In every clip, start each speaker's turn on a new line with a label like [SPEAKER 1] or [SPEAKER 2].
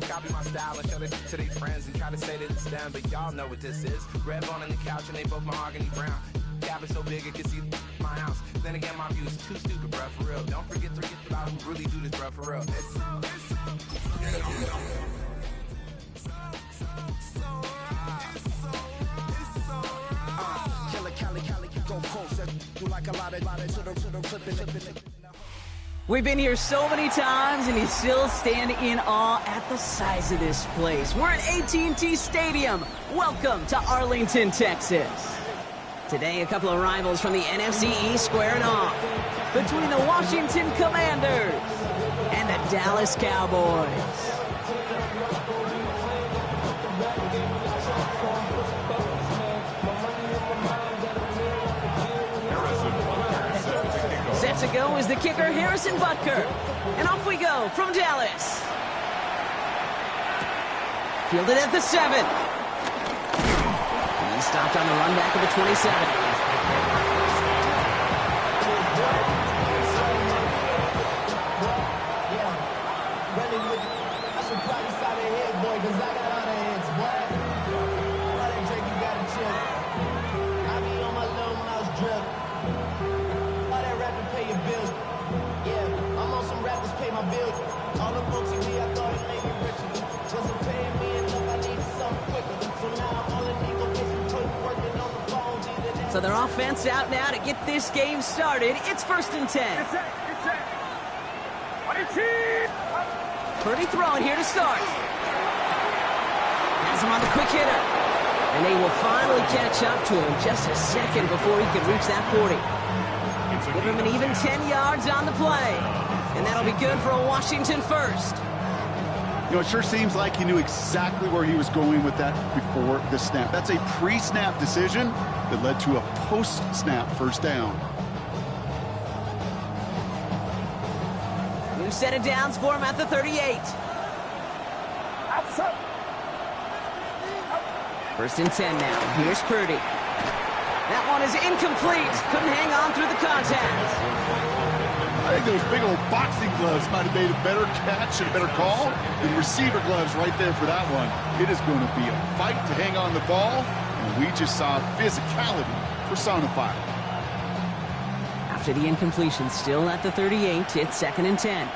[SPEAKER 1] copy my style and show it to their friends and try to say that it's them, but y'all know what this is. Red bone on the couch and they both mahogany brown. Cabin so big it can see my house. Then again, my view is too stupid, bruh, for real. Don't forget to get about who really do this, bruh, for real.
[SPEAKER 2] We've been here so many times, and you still stand in awe at the size of this place. We're at AT&T Stadium. Welcome to Arlington, Texas. Today, a couple of rivals from the NFC East squaring off between the Washington Commanders and the Dallas Cowboys. Set to go is the kicker, Harrison Butker. And off we go from Dallas. Fielded at the 7. He stopped on the run back of the 27. So their offense out now to get this game started. It's 1st and 10. Purdy throwing here to start. Has him on the quick hitter. And they will finally catch up to him just a second before he can reach that 40. Give him an even 10 yards on the play. And that'll be good for a Washington first.
[SPEAKER 3] You know, it sure seems like he knew exactly where he was going with that before the snap. That's a pre-snap decision that led to a post-snap first down.
[SPEAKER 2] New set of downs for him at the 38. 1st and 10 now. Here's Purdy. That one is incomplete. Couldn't hang on through the contact.
[SPEAKER 3] I think those big old boxing gloves might have made a better catch and a better call than receiver gloves right there for that one. It is going to be a fight to hang on the ball, and we just saw physicality personified.
[SPEAKER 2] After the incompletion, still at the 38, it's 2nd and 10.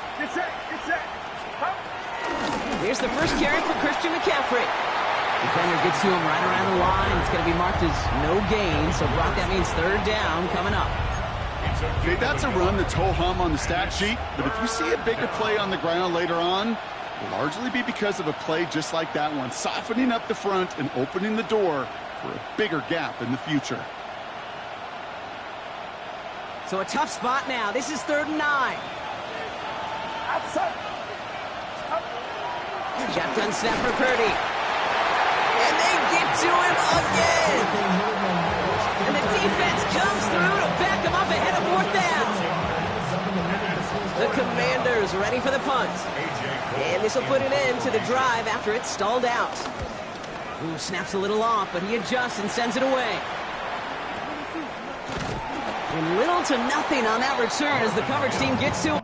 [SPEAKER 2] Here's the first carry for Christian McCaffrey. Defender gets to him right around the line. It's going to be marked as no gain, so Brock, that means 3rd down coming up.
[SPEAKER 3] Okay, that's a run that's ho-hum on the stat sheet, but if you see a bigger play on the ground later on, it'll largely be because of a play just like that one, softening up the front and opening the door for a bigger gap in the future.
[SPEAKER 2] So a tough spot now. This is 3rd and 9. Shotgun snap for Purdy. And they get to him again. And the defense comes through to back him up ahead of 4th down. The Commanders ready for the punt. And this will put an end to the drive after it's stalled out. Ooh, snaps a little off, but he adjusts and sends it away. And little to nothing on that return as the coverage team gets to him.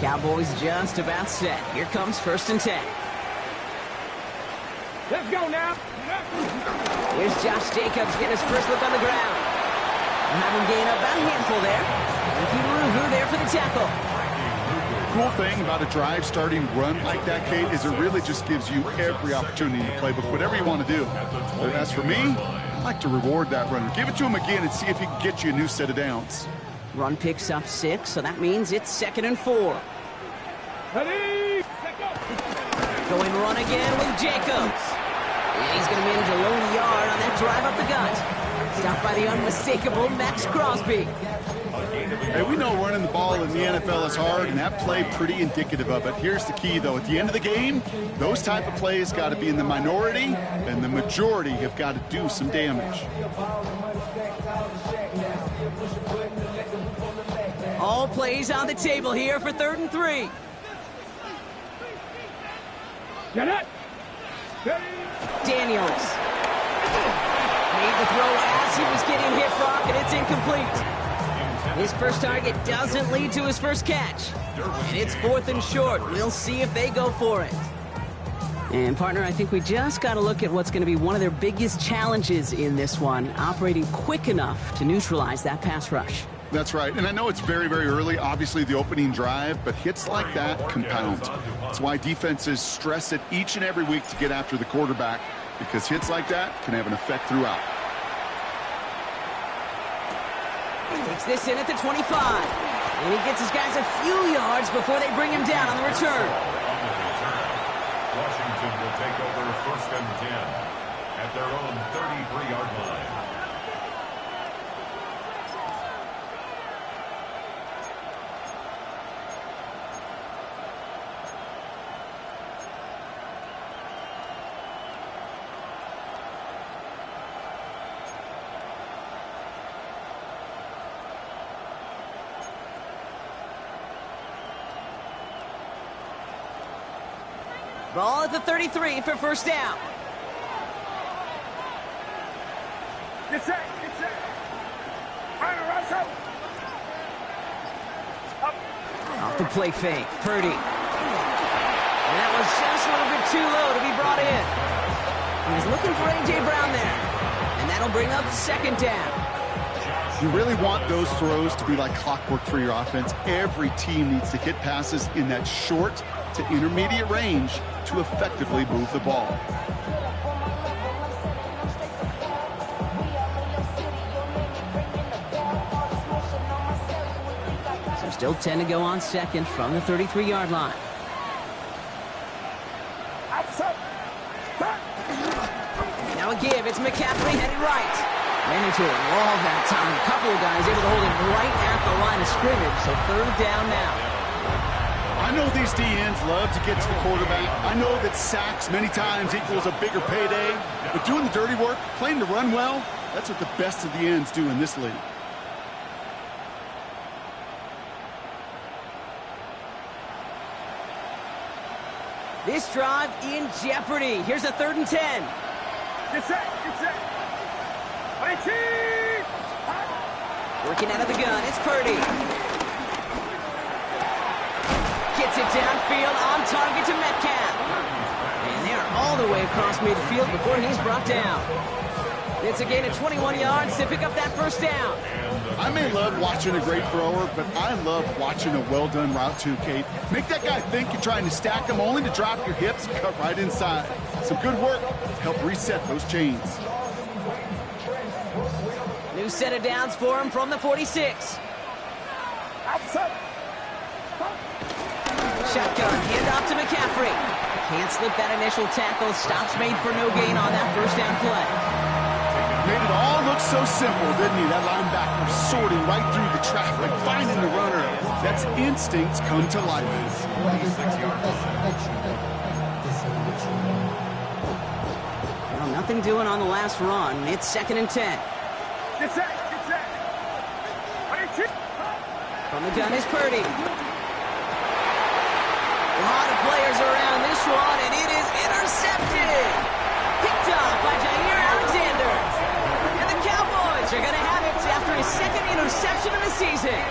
[SPEAKER 2] Cowboys just about set. Here comes 1st and 10.
[SPEAKER 4] Let's go now.
[SPEAKER 2] Here's Josh Jacobs getting his first look on the ground. We'll have him gain about a handful there. Ricky Ruvu there for the tackle.
[SPEAKER 3] Cool thing about a drive starting run like that, Kate, is it really just gives you every opportunity in the playbook, whatever you want to do. But as for me, I like to reward that runner. Give it to him again and see if he can get you a new set of downs.
[SPEAKER 2] Run picks up 6, so that means it's 2nd and 4.
[SPEAKER 4] Ready?
[SPEAKER 2] Going run again with Jacobs. And he's going to manage a lone yard on that drive up the gut. Stopped by the unmistakable Max Crosby.
[SPEAKER 3] Hey, we know running the ball in the NFL is hard, and that play pretty indicative of it. Here's the key, though. At the end of the game, those type of plays got to be in the minority, and the majority have got to do some damage.
[SPEAKER 2] All plays on the table here for 3rd and 3.
[SPEAKER 4] Get it.
[SPEAKER 2] Daniels made the throw as he was getting hit, Brock, and it's incomplete. His first target doesn't lead to his first catch. And it's 4th and short. We'll see if they go for it. And, partner, I think we just got to look at what's going to be one of their biggest challenges in this one, operating quick enough to neutralize that pass rush.
[SPEAKER 3] That's right, and I know it's very, very early, obviously the opening drive, but hits like that compound. That's why defenses stress it each and every week to get after the quarterback, because hits like that can have an effect throughout.
[SPEAKER 2] Takes this in at the 25. And he gets his guys a few yards before they bring him down on the return.
[SPEAKER 5] Washington will take over 1st and 10 at their own 33-yard line.
[SPEAKER 2] Ball at the 33 for 1st down.
[SPEAKER 4] Get set. Get set. Russell. Up.
[SPEAKER 2] Off the play fake. Purdy. And that was just a little bit too low to be brought in. He's looking for A.J. Brown there. And that'll bring up 2nd down.
[SPEAKER 3] You really want those throws to be like clockwork for your offense. Every team needs to hit passes in that short to intermediate range to effectively move the ball.
[SPEAKER 2] So still 10 to go on 2nd from the 33-yard line. Now a give. It's McCaffrey headed right. Ran into a wall that time. A couple of guys able to hold him right at the line of scrimmage. So 3rd down now.
[SPEAKER 3] I know these DNs love to get to the quarterback. I know that sacks many times equals a bigger payday. But doing the dirty work, playing to run well, that's what the best of the ends do in this league.
[SPEAKER 2] This drive in jeopardy. Here's a 3rd and 10.
[SPEAKER 4] Get set. Get set.
[SPEAKER 2] Working out of the gun, it's Purdy. Gets it downfield, on target to Metcalf. And they're all the way across midfield before he's brought down. It's a gain of 21 yards to pick up that 1st down.
[SPEAKER 3] I may love watching a great thrower, but I love watching a well-done route too, Kate. Make that guy think you're trying to stack him only to drop your hips and cut right inside. Some good work to help reset those chains.
[SPEAKER 2] New set of downs for him from the 46. Shotgun, handoff to McCaffrey. Can't slip that initial tackle. Stops made for no gain on that 1st down play.
[SPEAKER 3] Made it all look so simple, didn't he? That linebacker sorting right through the traffic, finding the runner. That's instincts come to life.
[SPEAKER 2] Well, nothing doing on the last run. It's 2nd and 10.
[SPEAKER 4] Get set. Get set.
[SPEAKER 2] From the gun is Purdy. A lot of players around this one, and it is intercepted. Picked up by Jair Alexander. And the Cowboys are going to have it after his 2nd interception of the season.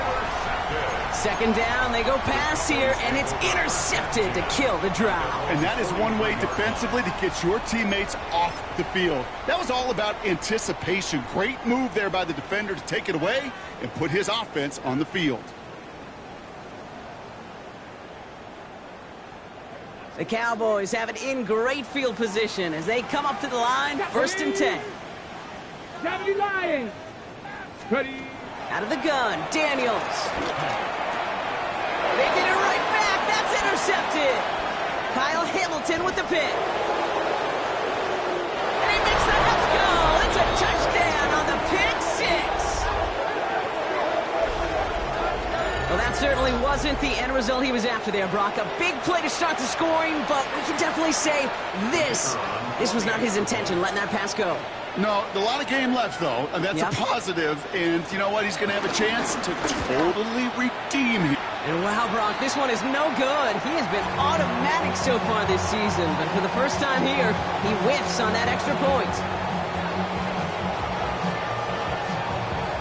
[SPEAKER 2] Second down, they go pass here, and it's intercepted to kill the drive.
[SPEAKER 3] And that is one way defensively to get your teammates off the field. That was all about anticipation. Great move there by the defender to take it away and put his offense on the field.
[SPEAKER 2] The Cowboys have it in great field position as they come up to the line, 1st and 10.
[SPEAKER 4] Deputy Lion. Ready.
[SPEAKER 2] Out of the gun, Daniels. They get it right back. That's intercepted. Kyle Hamilton with the pick. And he makes the let's go. It's a touchdown on the pick six. Well, that certainly wasn't the end result he was after there, Brock. A big play to start the scoring, but we can definitely say this was not his intention, letting that pass go.
[SPEAKER 3] No, a lot of game left, though, and that's a positive. And you know what? He's going to have a chance to totally redeem him.
[SPEAKER 2] And wow, Brock, this one is no good. He has been automatic so far this season, but for the first time here, he whiffs on that extra point.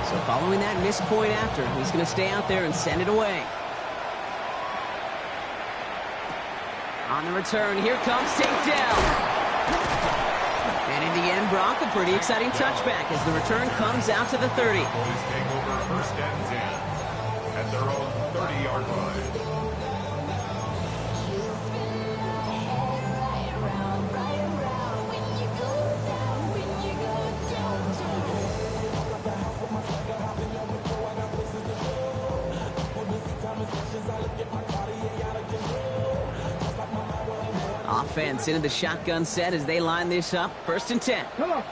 [SPEAKER 2] So following that missed point after, he's going to stay out there and send it away. On the return, here comes takedown. And in the end, Brock, a pretty exciting touchback as the return comes out to the 30.
[SPEAKER 5] Boys take over 1st and 10 at their own 30-yard line.
[SPEAKER 2] Offense into the shotgun set as they line this up. 1st and 10.
[SPEAKER 4] Come on.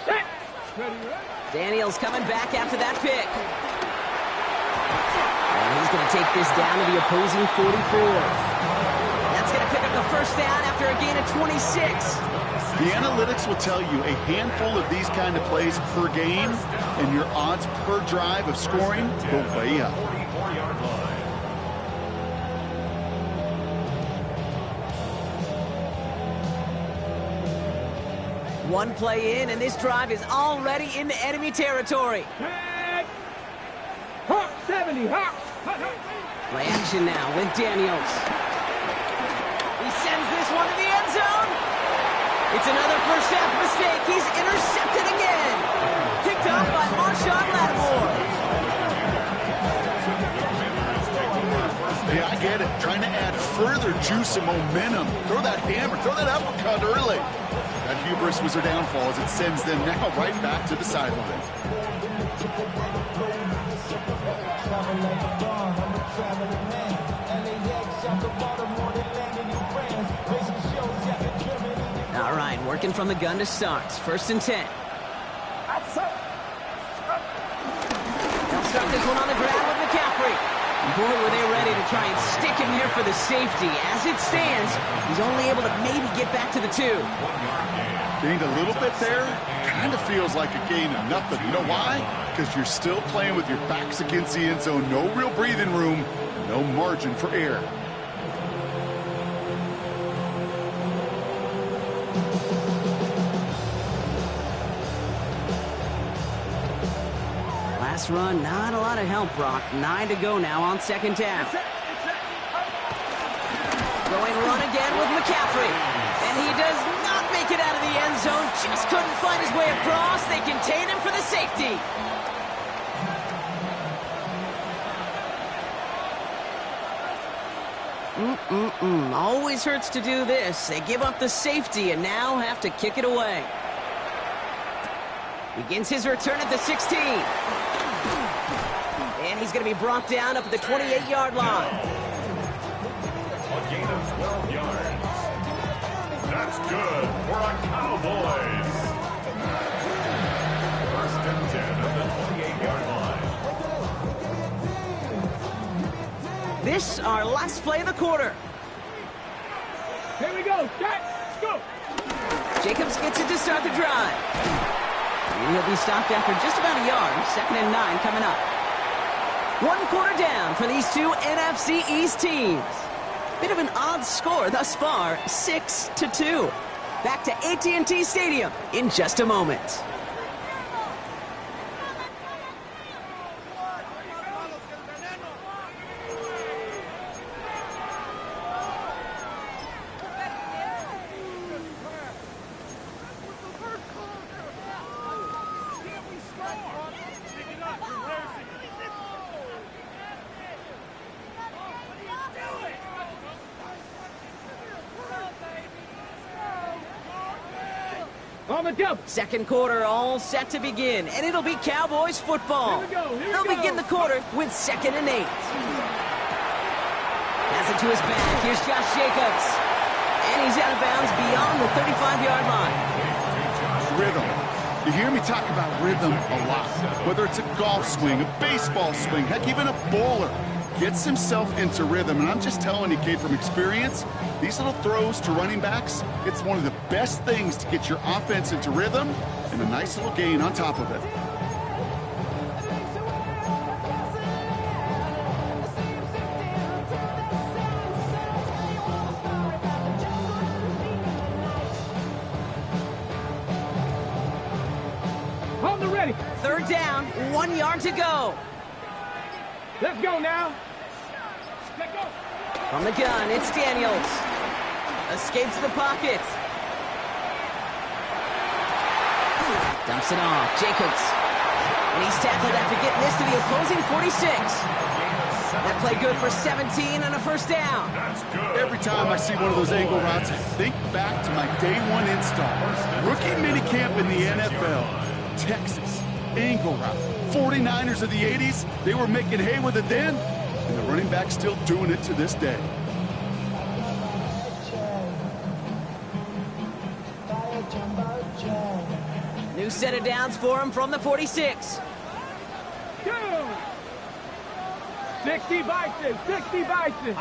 [SPEAKER 4] Set. Ready.
[SPEAKER 2] Daniels coming back after that pick. And he's going to take this down to the opposing 44. That's going to pick up the 1st down after a gain of 26.
[SPEAKER 3] The analytics will tell you a handful of these kind of plays per game, and your odds per drive of scoring go way up.
[SPEAKER 5] 44-yard line.
[SPEAKER 2] One play in, and this drive is already into enemy territory.
[SPEAKER 4] Hawk 70, Hawk.
[SPEAKER 2] Play action now with Daniels. He sends this one to the end zone. It's another first half mistake. He's intercepted again. Picked up by Marshawn Lattimore.
[SPEAKER 3] Yeah, I get it. Trying to add further juice and momentum. Throw that hammer, throw that uppercut early. That hubris was their downfall as it sends them now right back to the sideline.
[SPEAKER 2] All right, working from the gun to start. 1st and 10. They'll start this one on the ground with McCaffrey. Boy, were they ready to try and stick him here for the safety. As it stands, he's only able to maybe get back to the 2.
[SPEAKER 3] Gained a little bit there. Kind of feels like a gain of nothing. You know why? Because you're still playing with your backs against the end zone. No real breathing room. No margin for error.
[SPEAKER 2] Last run, not a lot of help, Brock. 9 to go now on 2nd down. Going run again with McCaffrey. And he does not make it out of the end zone. Just couldn't find his way across. They contain him for the safety. Always hurts to do this. They give up the safety and now have to kick it away. Begins his return at the 16. And he's going to be brought down up at the 28-yard line.
[SPEAKER 5] A gain of 12 yards. That's good for a Cowboys. 1st and 10 at the 28-yard line.
[SPEAKER 2] This our last play of the quarter.
[SPEAKER 4] Here we go. Let's go.
[SPEAKER 2] Jacobs gets it to start the drive. And he'll be stopped after just about a yard. 2nd and 9 coming up. 1 quarter down for these two NFC East teams. Bit of an odd score thus far, 6-2. Back to AT&T Stadium in just a moment.
[SPEAKER 4] On the double.
[SPEAKER 2] Second quarter all set to begin, and it'll be Cowboys football.
[SPEAKER 4] Here we go, here we
[SPEAKER 2] They'll
[SPEAKER 4] go.
[SPEAKER 2] begin the quarter with 2nd and 8. Pass it to his back. Here's Josh Jacobs. And he's out of bounds beyond the 35-yard line.
[SPEAKER 3] Rhythm. You hear me talk about rhythm a lot. Whether it's a golf swing, a baseball swing, heck, even a bowler gets himself into rhythm. And I'm just telling you, kid, from experience, these little throws to running backs, it's one of the best things to get your offense into rhythm and a nice little gain on top of it.
[SPEAKER 4] On the ready.
[SPEAKER 2] 3rd down, 1 yard to go.
[SPEAKER 4] Let's go now. Let's go.
[SPEAKER 2] From the gun, it's Daniels. Escapes the pocket. Dumps it off. Jacobs. And he's tackled after getting this to the opposing 46. That play good for 17 and a 1st down.
[SPEAKER 3] Every time I see one of those angle routes, I think back to my day 1 install. Rookie minicamp in the NFL. Texas, angle route. 49ers of the 80s, they were making hay with it then, and the running back's still doing it to this day.
[SPEAKER 2] New set of downs for him from the 46.
[SPEAKER 4] Go. 60 Bison. 60 Bison.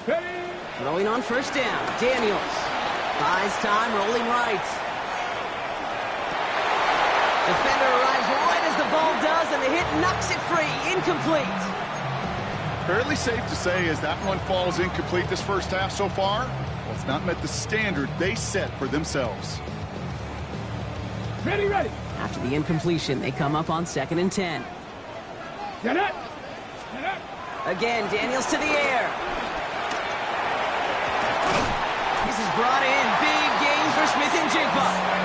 [SPEAKER 4] Ready.
[SPEAKER 2] Throwing on 1st down. Daniels. Buys time, rolling right. Defender arrives right as the ball does, and the hit knocks it free. Incomplete.
[SPEAKER 3] Fairly safe to say as that one falls incomplete this first half so far, well, it's not met the standard they set for themselves.
[SPEAKER 4] Ready, ready.
[SPEAKER 2] After the incompletion, they come up on 2nd and 10.
[SPEAKER 4] Get up. Get up.
[SPEAKER 2] Again, Daniels to the air. This is brought in. Big gain for Smith and Jigba.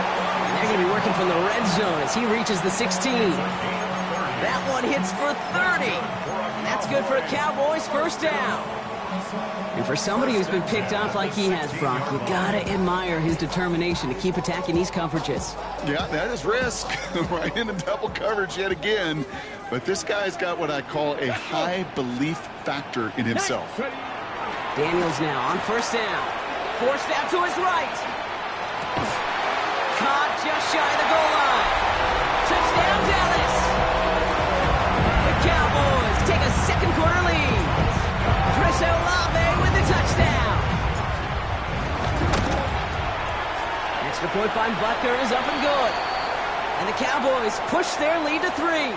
[SPEAKER 2] And they're going to be working from the red zone as he reaches the 16. That one hits for 30. And that's good for a Cowboys 1st down. And for somebody who's been picked off like he has, Brock, you got to admire his determination to keep attacking these coverages.
[SPEAKER 3] Yeah, that is risk. Right into double coverage yet again. But this guy's got what I call a high belief factor in himself.
[SPEAKER 2] Daniels now on 1st down. Forced out to his right. Caught just shy of the goal line. Touchdown, Dallas. The Cowboys take a 2nd quarter lead. Chris Olave with the touchdown. Extra point by Butker is up and good. And the Cowboys push their lead to 3.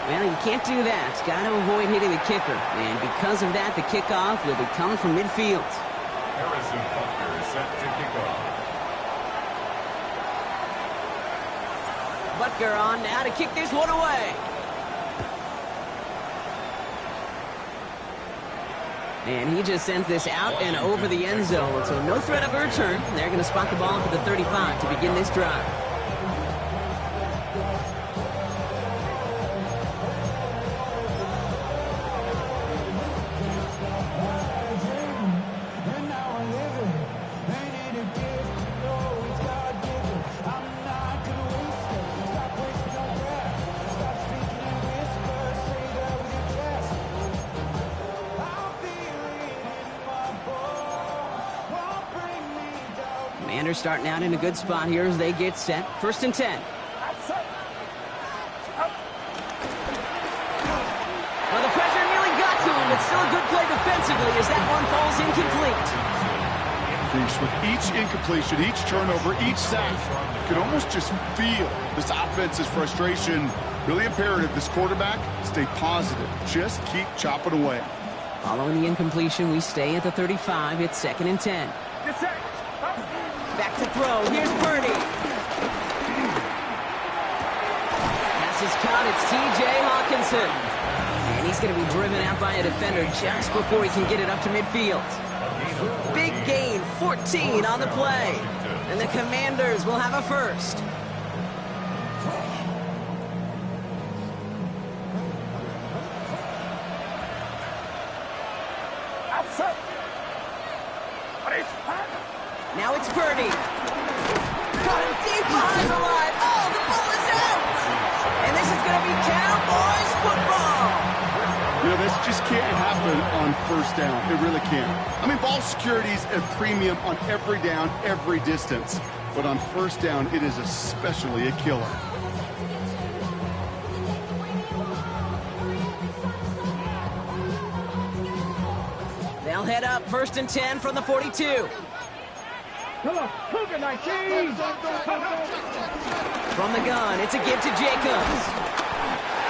[SPEAKER 2] Well, you can't do that. Got to avoid hitting the kicker. And because of that, the kickoff will be coming from midfield.
[SPEAKER 5] Harrison Butker set to kick off.
[SPEAKER 2] Butker on now to kick this one away. And he just sends this out and over the end zone. So no threat of a return. They're going to spot the ball for the 35 to begin this drive. Commanders starting out in a good spot here as they get set. 1st and 10. Well, the pressure nearly got to him, but still a good play defensively as that one falls incomplete.
[SPEAKER 3] With each incompletion, each turnover, each sack, you can almost just feel this offense's frustration. Really imperative this quarterback stay positive. Just keep chopping away.
[SPEAKER 2] Following the incompletion, we stay at the 35. It's 2nd and 10. Back to throw. Here's Purdy. Pass is caught. It's T.J. Hawkinson. And he's going to be driven out by a defender just before he can get it up to midfield. Big gain, 14 on the play. And the Commanders will have a 1st. Now it's Purdy. Caught him deep behind the line. Oh, the ball is out. And this is going to be Cowboys football.
[SPEAKER 3] You know, this just can't happen on first down. It really can't. I mean, ball security's a premium on every down, every distance. But on first down, it is especially a killer.
[SPEAKER 2] They'll head up 1st and 10 from the 42.
[SPEAKER 4] Come on, Cougar 19.
[SPEAKER 2] From the gun, it's a give to Jacobs.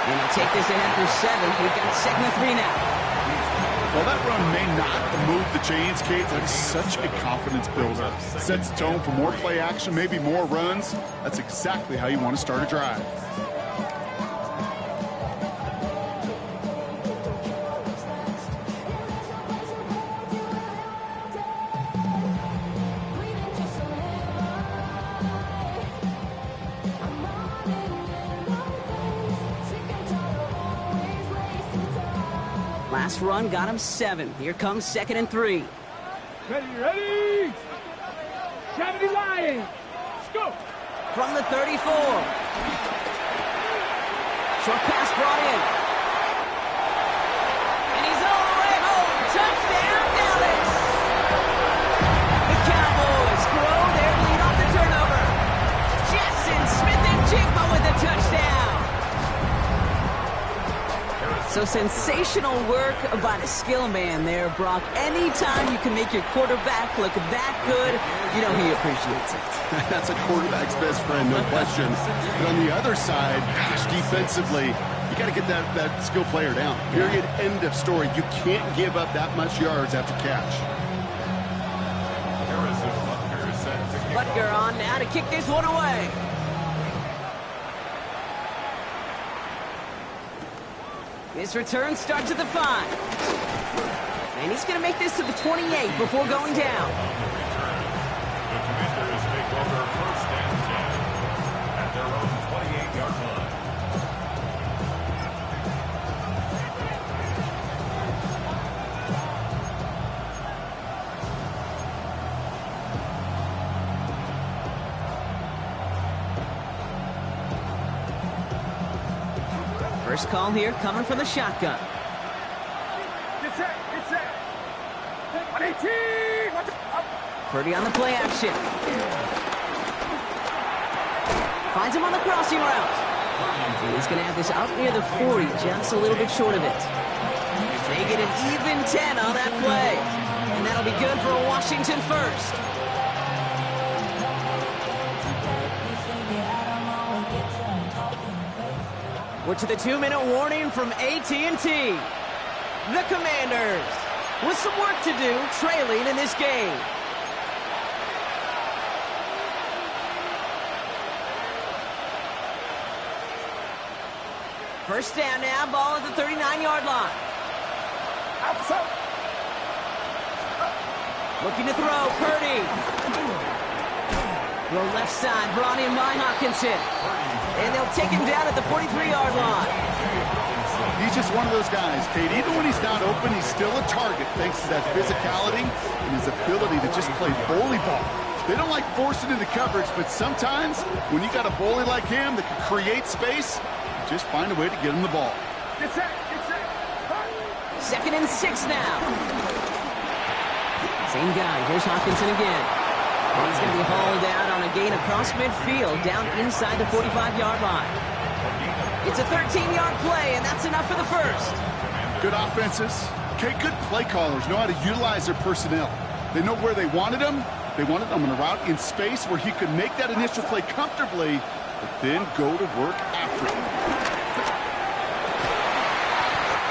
[SPEAKER 2] And he'll take this ahead for 7. We've got 2nd and 3 now.
[SPEAKER 3] Well, that run may not move the chains, Kate. That's such a confidence builder. Sets the tone for more play action, maybe more runs. That's exactly how you want to start a drive.
[SPEAKER 2] Last run got him 7. Here comes 2nd and 3.
[SPEAKER 4] Ready. 70 Lions. Let's go.
[SPEAKER 2] From the 34. Short pass brought in. And he's all the way home. Touchdown, Dallas. The Cowboys grow their lead off the turnover. Jackson Smith-Njigba with a touchdown. So sensational work by the skill man there, Brock. Anytime you can make your quarterback look that good, you know he appreciates it.
[SPEAKER 3] That's a quarterback's best friend, no question. But on the other side, gosh, defensively, you got to get that skill player down. Period, end of story. You can't give up that much yards after catch.
[SPEAKER 2] Butker on now to kick this one away. His return starts at the 5. And he's going to make this to the 28 before going down.
[SPEAKER 5] The Commanders take over 1st and 10 at their own 28-yard line.
[SPEAKER 2] First call here coming from the shotgun.
[SPEAKER 4] Get set. 118.
[SPEAKER 2] Purdy on the play action. Finds him on the crossing route. And he's going to have this out near the 40, just a little bit short of it. They get an even 10 on that play. And that'll be good for a Washington first. We're to the 2-minute warning from AT&T. The Commanders with some work to do, trailing in this game. First down now, ball at the 39-yard line. Looking to throw, Purdy. Throw left side, brought in by Hawkinson. And they'll take him down at the 43-yard line.
[SPEAKER 3] He's just one of those guys, Kate. Even when he's not open, he's still a target thanks to that physicality and his ability to just play bully ball. They don't like forcing into coverage, but sometimes when you got a bully like him that can create space, just find a way to get him the ball.
[SPEAKER 4] Get set.
[SPEAKER 2] 2nd and 6 now. Same guy. Here's Hawkinson again. And he's going to be hauled out on a gain across midfield down inside the 45-yard line. It's a 13-yard play, and that's enough for the first.
[SPEAKER 3] Good offenses. Okay, good play callers know how to utilize their personnel. They know where they wanted them. They wanted them on a route in space where he could make that initial play comfortably, but then go to work after it.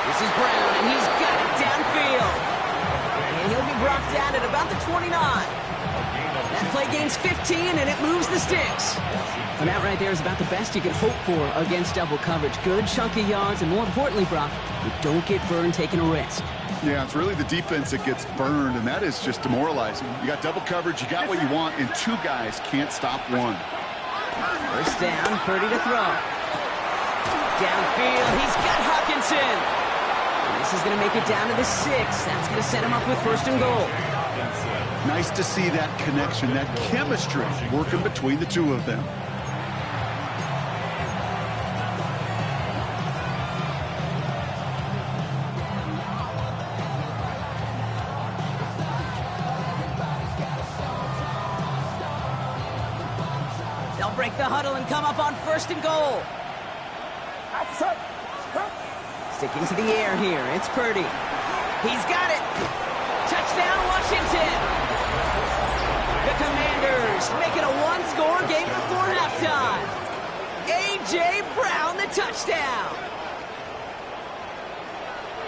[SPEAKER 2] This is Brown, and he's got it downfield. And he'll be brought down at about the 29. That play gains 15, and it moves the sticks. And that right there is about the best you can hope for against double coverage. Good chunky yards, and more importantly, Brock, you don't get burned taking a risk.
[SPEAKER 3] Yeah, it's really the defense that gets burned, and that is just demoralizing. You got double coverage, you got what you want, and two guys can't stop one.
[SPEAKER 2] First down, Purdy to throw. Downfield, he's got Hawkinson. This is going to make it down to the 6. That's going to set him up with 1st and goal.
[SPEAKER 3] Nice to see that connection, that chemistry working between the two of them.
[SPEAKER 2] They'll break the huddle and come up on 1st and goal. Sticking to the air here, it's Purdy. He's got it. Touchdown, Washington. The Commanders make it a one-score game before halftime. A.J. Brown, the touchdown.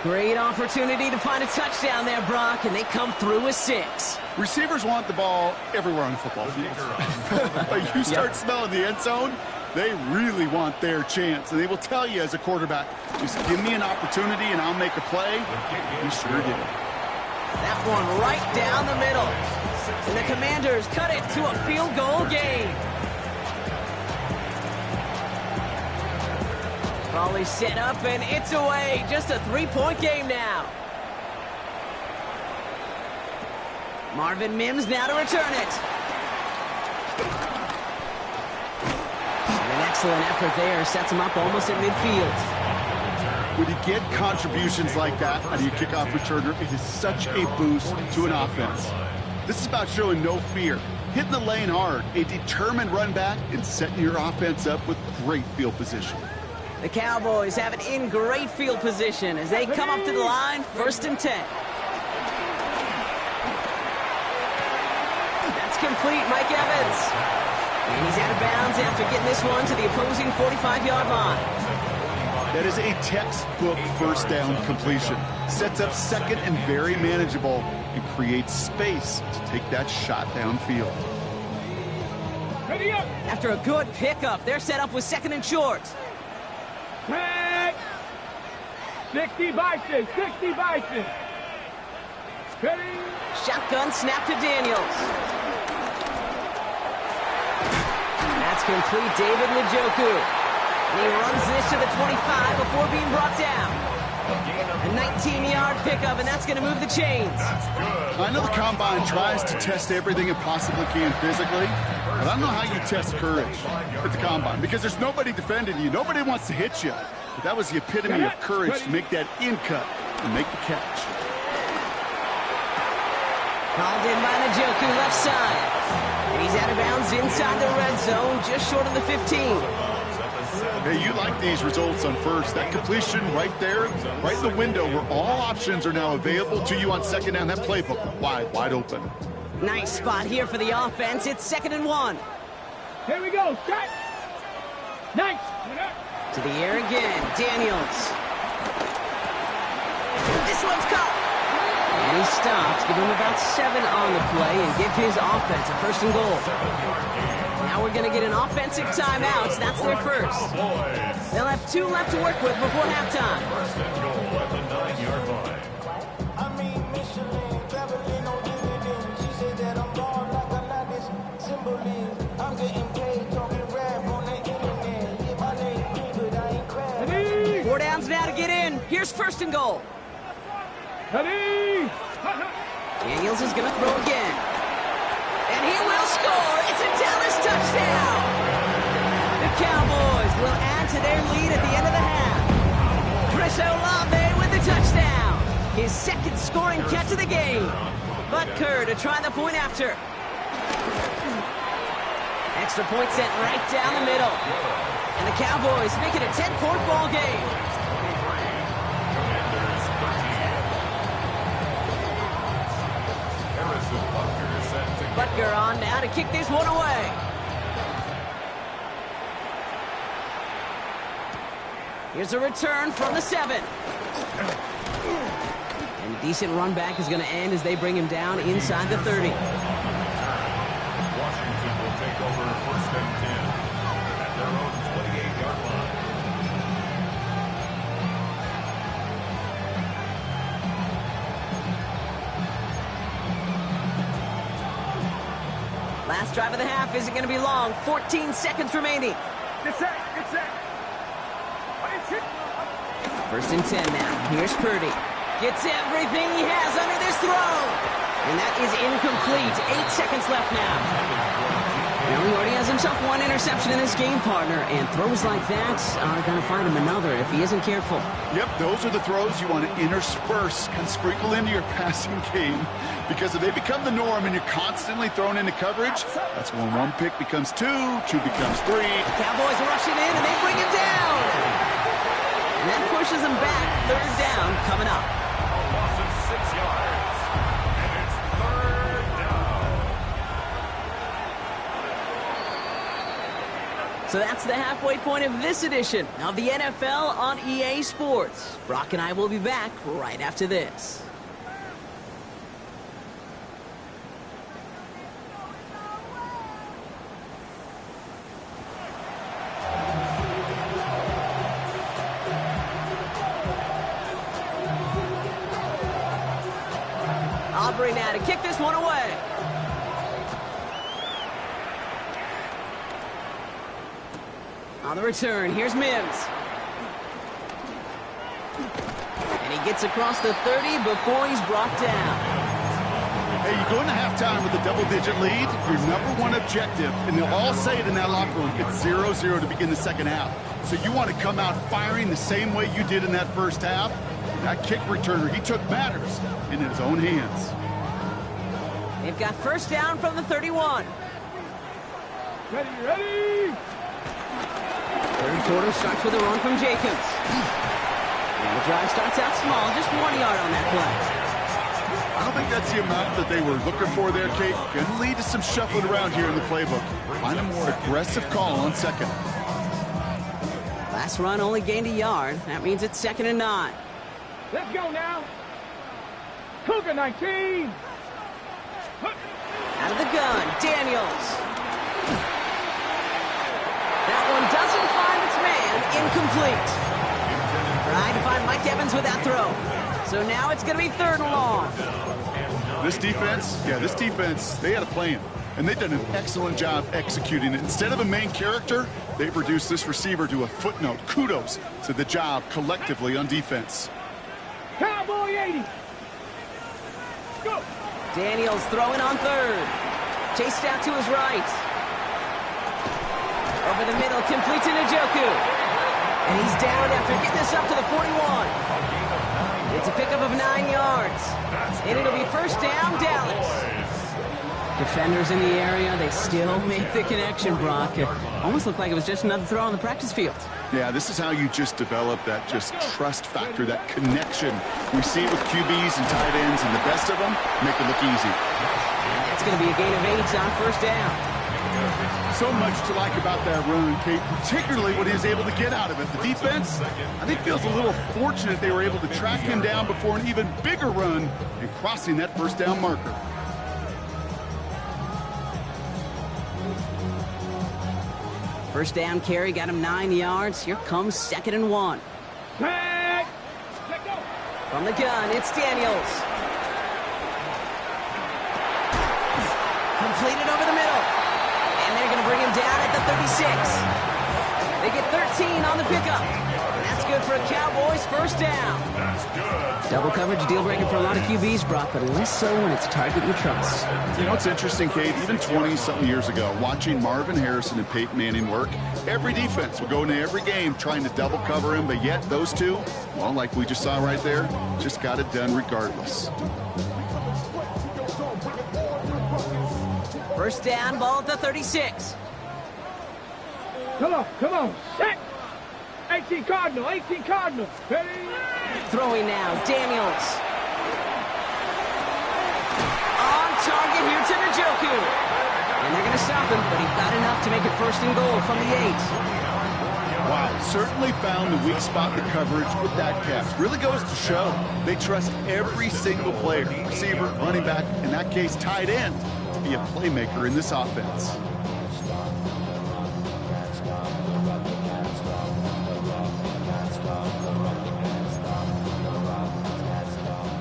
[SPEAKER 2] Great opportunity to find a touchdown there, Brock, and they come through with 6.
[SPEAKER 3] Receivers want the ball everywhere on the football field. But you start smelling the end zone, they really want their chance. And they will tell you as a quarterback, just give me an opportunity and I'll make a play. He sure did.
[SPEAKER 2] That one right down the middle. And the Commanders cut it to a field goal game. Ball is set up and it's away. Just a 3-point game now. Marvin Mims now to return it. And an excellent effort there sets him up almost at midfield.
[SPEAKER 3] When you get contributions like that out of your kickoff returner, it is such a boost to an offense. This is about showing no fear, hitting the lane hard, a determined run back, and setting your offense up with great field position.
[SPEAKER 2] The Cowboys have it in great field position as they come up to the line, 1st and 10. That's complete, Mike Evans. And he's out of bounds after getting this one to the opposing 45-yard line.
[SPEAKER 3] That is a textbook 1st down completion. Sets up 2nd and very manageable and creates space to take that shot downfield.
[SPEAKER 2] After a good pickup, they're set up with 2nd and short.
[SPEAKER 4] 60 Bison, 60 Bison.
[SPEAKER 2] Shotgun snap to Daniels. That's complete, David Njoku. And he runs this to the 25 before being brought down. A 19-yard pickup, and that's going to move the chains.
[SPEAKER 3] I know the Combine tries to test everything it possibly can physically, but I don't know how you test courage at the Combine because there's nobody defending you. Nobody wants to hit you. But that was the epitome of courage to make that in-cut and make the catch.
[SPEAKER 2] Called in by Njoku, left side. And he's out of bounds inside the red zone, just short of the 15.
[SPEAKER 3] Hey, you like these results on 1st. That completion right there, right in the window where all options are now available to you on 2nd down. That playbook wide open.
[SPEAKER 2] Nice spot here for the offense. It's 2nd and 1.
[SPEAKER 4] Here we go. Shot. Nice.
[SPEAKER 2] To the air again. Daniels. This one's caught. And he stops. Give him about 7 on the play and give his offense a 1st and goal. Now we're going to get an offensive timeout. That's their first. They'll have 2 left to work with before halftime.
[SPEAKER 5] 1st and goal at the 9-yard line.
[SPEAKER 2] Four downs now to get in. Here's 1st and goal. Daniels is going to throw again. And he will score. It's a Dallas touchdown. The Cowboys will add to their lead at the end of the half. Chris Olave with the touchdown. His 2nd scoring catch of the game. Butker to try the point after. Extra point sent right down the middle. And the Cowboys make it a 10-point ball game. Butker on now to kick this one away. Here's a return from the 7. And a decent run back is going to end as they bring him down inside the 30.
[SPEAKER 5] Washington will take over 1st and 10 at their own 28-yard line.
[SPEAKER 2] Last drive of the half isn't going to be long. 14 seconds remaining.
[SPEAKER 4] Good set.
[SPEAKER 2] First and 10 now. Here's Purdy. Gets everything he has under this throw. And that is incomplete. 8 seconds left now. Now he already has himself one interception in this game, partner, and throws like that are going to find him another if he isn't careful.
[SPEAKER 3] Yep, those are the throws you want to intersperse and sprinkle into your passing game, because if they become the norm and you're constantly thrown into coverage, that's when one pick becomes two becomes three.
[SPEAKER 2] The Cowboys rushing in and they bring him down. And that pushes him back. Third down coming up.
[SPEAKER 5] A loss of 6 yards. And it's third down.
[SPEAKER 2] So that's the halfway point of this edition of the NFL on EA Sports. Brock and I will be back right after this. Aubrey now to kick this one away. On the return, here's Mims. And he gets across the 30 before he's brought down.
[SPEAKER 3] Hey, you go into halftime with a double-digit lead, your number one objective, and they'll all say it in that locker room, it's 0-0 to begin the second half. So you want to come out firing the same way you did in that first half. That kick returner, he took matters in his own hands.
[SPEAKER 2] They've got first down from the 31.
[SPEAKER 4] Ready!
[SPEAKER 2] Third quarter starts with a run from Jacobs. And the drive starts out small, just 1 yard on that play.
[SPEAKER 3] I don't think that's the amount that they were looking for there, Kate. Going to lead to some shuffling around here in the playbook. Find a more aggressive call on second.
[SPEAKER 2] Last run only gained a yard. That means it's 2nd and 9.
[SPEAKER 4] Let's go now. Cougar 19.
[SPEAKER 2] Out of the gun, Daniels. That one doesn't find its man. Incomplete. Trying to find Mike Evans with that throw. So now it's going to be 3rd and long.
[SPEAKER 3] This defense, they had a plan. And they've done an excellent job executing it. Instead of a main character, they've reduced this receiver to a footnote. Kudos to the job collectively on defense.
[SPEAKER 4] Cowboy 80. Go.
[SPEAKER 2] Daniels throwing on 3rd. Chased out to his right. Over the middle, complete to Njoku. And he's down after getting this up to the 41. It's a pickup of 9 yards. And it'll be first down, Dallas. Defenders in the area, they still make the connection, Brock. It almost looked like it was just another throw on the practice field.
[SPEAKER 3] Yeah, this is how you just develop that just trust factor, that connection. We see it with QBs and tight ends, and the best of them make it look easy.
[SPEAKER 2] And that's going to be a gain of 8 on first down.
[SPEAKER 3] So much to like about that run, Kate, particularly what he was able to get out of it. The defense, I think, feels a little fortunate they were able to track him down before an even bigger run and crossing that first down marker.
[SPEAKER 2] First down carry got him 9 yards. Here comes 2nd and 1.
[SPEAKER 4] Tag. Let go.
[SPEAKER 2] From the gun, it's Daniels. Completed over the middle. And they're going to bring him down at the 36. They get 13 on the pickup. And that's good for a Cowboys first down.
[SPEAKER 5] That's good.
[SPEAKER 2] Double coverage deal breaker for a lot of QBs, Brock, but less so when it's a target you trust.
[SPEAKER 3] You know, it's interesting, Kate, even 20-something years ago, watching Marvin Harrison and Peyton Manning work, every defense would go into every game trying to double cover him, but yet those two, well, like we just saw right there, just got it done regardless.
[SPEAKER 2] First down, ball at the 36.
[SPEAKER 4] Come on. Set. 18 Cardinal. Ready?
[SPEAKER 2] Throwing now, Daniels. On target here to Njoku. And they're going to stop him, but he got enough to make it 1st and goal from the 8.
[SPEAKER 3] Wow, certainly found the weak spot in the coverage with that catch. Really goes to show they trust every single player, receiver, running back, in that case, tight end, to be a playmaker in this offense.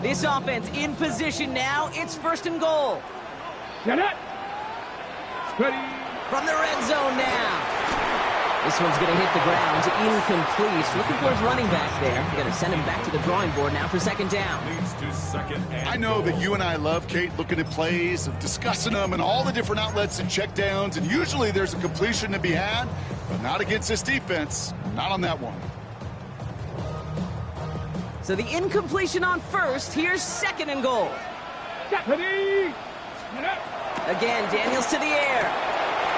[SPEAKER 2] This offense in position now. It's 1st and goal.
[SPEAKER 4] Get it. Ready.
[SPEAKER 2] From the red zone now. This one's going to hit the ground. Incomplete. Looking for his running back there. Going to send him back to the drawing board now for second down.
[SPEAKER 3] I know that you and I love, Kate, looking at plays, discussing them, and all the different outlets and check downs, and usually there's a completion to be had, but not against this defense. Not on that one.
[SPEAKER 2] So the incompletion on first. Here's second and goal. Again, Daniels to the air.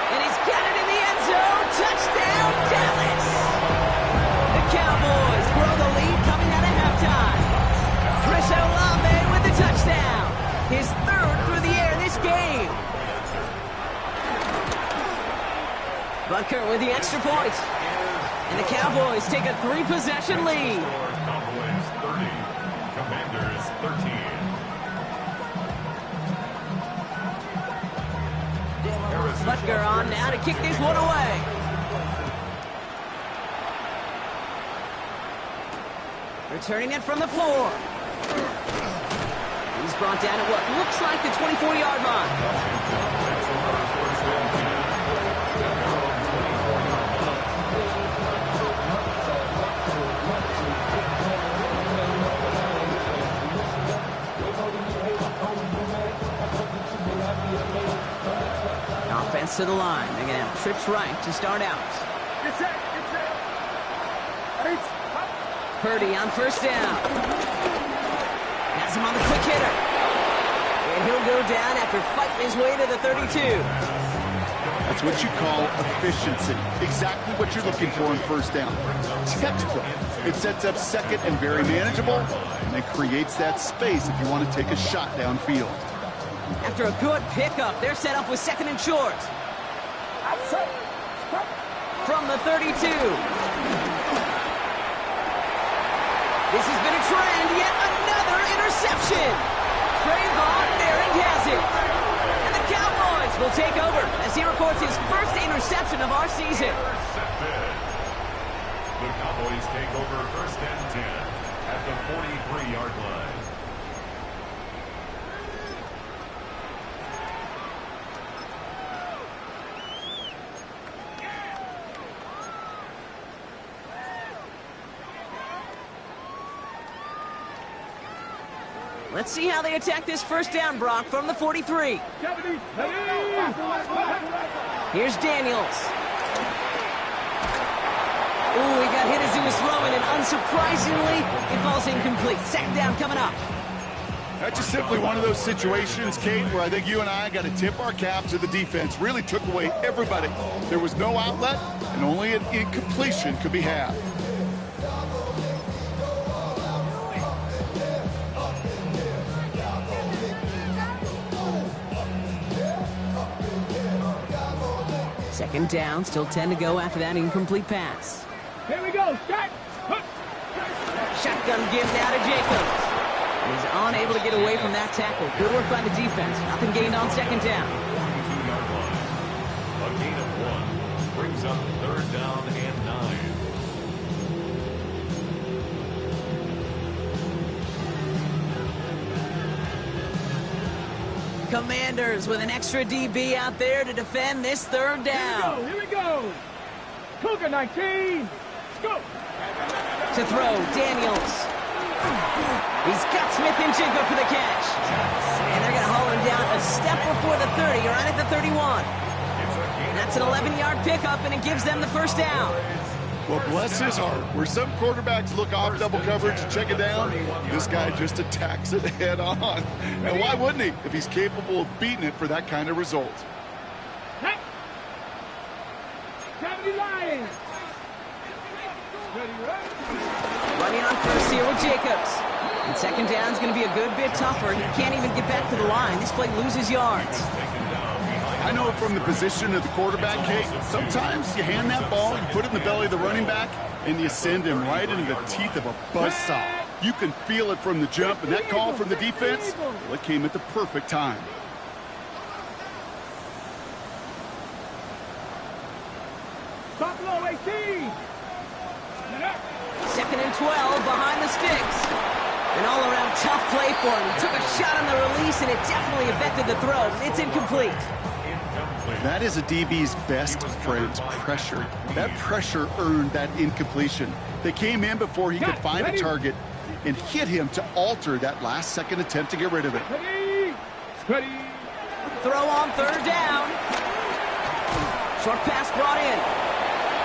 [SPEAKER 2] And he's got it in the end zone. Touchdown, Dallas! The Cowboys grow the lead coming out of halftime. Chris Olave with the touchdown. His third through the air this game. Butker with the extra point. And the Cowboys take a 3-possession lead.
[SPEAKER 5] Cowboys 30, Commanders 13.
[SPEAKER 2] Butker on now to kick this one away. Returning it from the 4. He's brought down at what looks like the 24-yard line. Offense to the line. They're going to have trips right to start out. Purdy on first down. Has him on the quick hitter. And he'll go down after fighting his way to the 32.
[SPEAKER 3] That's what you call efficiency. Exactly what you're looking for in first down. Textbook. It sets up second and very manageable, and it creates that space if you want to take a shot downfield.
[SPEAKER 2] After a good pickup, they're set up with second and short. From the 32. This has been a trend, yet another interception. Trayvon Merrick has it. And the Cowboys will take over as he records his first interception of our season.
[SPEAKER 5] The Cowboys take over first and 10 at the 43-yard line.
[SPEAKER 2] Let's see how they attack this first down, Brock, from the 43. Here's Daniels. Ooh, he got hit as he was throwing, and unsurprisingly, it falls incomplete. Second down coming up.
[SPEAKER 3] That's just simply one of those situations, Kate, where I think you and I got to tip our cap to the defense. Really took away everybody. There was no outlet, and only an incompletion could be had.
[SPEAKER 2] Second down, still 10 to go after that incomplete pass.
[SPEAKER 4] Here we go, start.
[SPEAKER 2] Shotgun give now to Jacobs. He's unable to get away from that tackle. Good work by the defense. Nothing gained on second down.
[SPEAKER 5] 42-yard line. A gain of 1 brings up third down and 9.
[SPEAKER 2] Commanders with an extra DB out there to defend this third down.
[SPEAKER 4] Here we go. Cougar 19. Go.
[SPEAKER 2] To throw, Daniels. He's got Smith and Jigba for the catch. And they're going to haul him down a step before the 30, right at the 31. And that's an 11-yard pickup, and it gives them the first down.
[SPEAKER 3] Well, bless his heart. Where some quarterbacks look off double coverage and check it down, this guy just attacks it head on. And why wouldn't he if he's capable of beating it for that kind of result?
[SPEAKER 2] Running on first here with Jacobs. And second down is going to be a good bit tougher. He can't even get back to the line. This play loses yards.
[SPEAKER 3] I know from the position of the quarterback, Kate, sometimes you hand that ball, you put it in the belly of the running back, and you send him right into the teeth of a buzzsaw. You can feel it from the jump, and that call from the defense, well, it came at the perfect time.
[SPEAKER 4] Buffalo 18.
[SPEAKER 2] Second and 12 behind the sticks. An all-around tough play for him. He took a shot on the release, and it definitely affected the throw. It's incomplete.
[SPEAKER 5] Incomplete.
[SPEAKER 3] That is a DB's best friend, pressure. That pressure earned that incompletion. They came in before he could find a target and hit him to alter that last-second attempt to get rid of it.
[SPEAKER 2] Throw on third down. Short pass brought in.